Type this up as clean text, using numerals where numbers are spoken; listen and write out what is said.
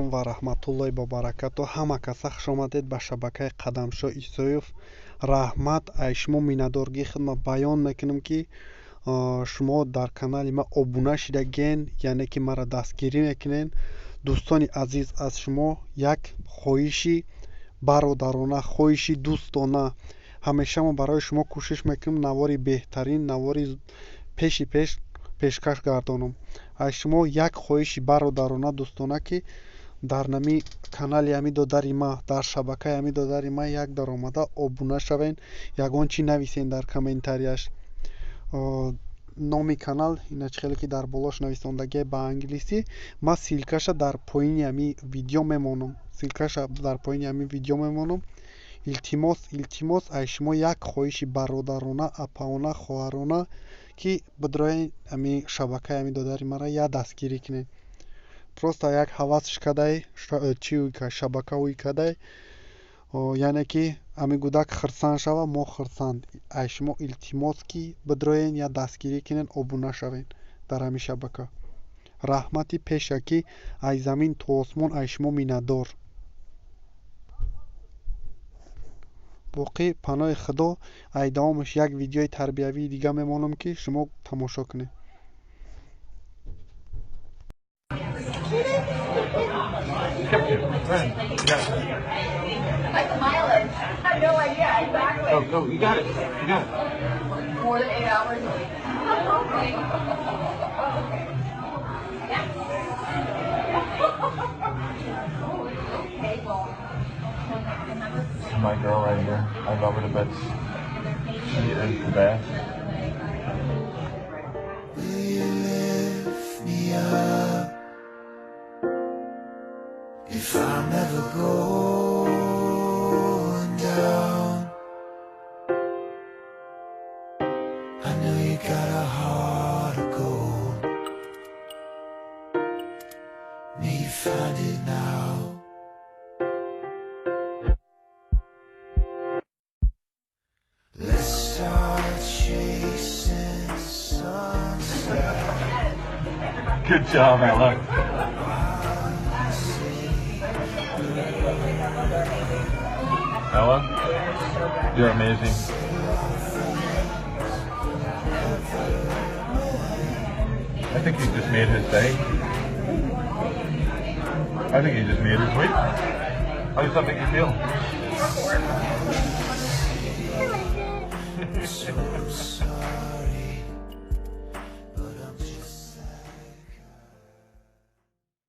алайкум ва раҳматуллоҳи ва баракату. Ҳама каса хуш омадед ба шабакаи Қадамшо Исоев. Раҳмат ай шумо миннатдоргии хидмат баён мекунам ки шумо дар канали ма обуна шидаген, яъне ки мара дастгирӣ мекунен. дӯстони азиз, аз шумо як хоҳиши бародарона, хоҳиши дӯстона, ҳамеша мо барои шумо кӯшиш мекунем навори беҳтарин, навори пеши пешкаш гардонам. аз шумо як хоҳиши бародарона, дӯстона ки дар нами канали ами додари ма, дар шабакаи ами додари ма як дар омада обуна шавен, ягон чи нависен дар комментарияш. номи канал инач хеле ки дар болош нависондагие ба англисӣ. ма силкаша дар поини ами видео мемонам. илтимос ай шумо як хоҳиши бародарона, апаона, хоҳарона ки бидроен ами шабакаи ами додари мара я дастгирӣ кунед. просто як ҳавасш кадай шабака ҳуй кадай, яъне ки ами гудак хирсанд шава, мо хирсанд. ай шумо илтимос ки бидроен я дастгирӣ кунен, обуна шавен дар ами шабака. раҳмати пеша ки ай замин то осмон ай шумо миннатдор. боқӣ паноҳи худо. ай давомаш як видеои тарбиявии дига мемонам ки шумо тамошо кунед. Like the mileage. I have no idea exactly. Oh, you got it. You got it. More than 8 hours. Okay, well. This is my girl right here. I love her to bits. She is the best. Will you lift me up if I'm ever going down? I know you got a heart of gold. May you find it now. Let's start chasing sunset. Good job, Ella. Ella, you're amazing. I think you just made his day. I think you just made his week. How does that make you feel? So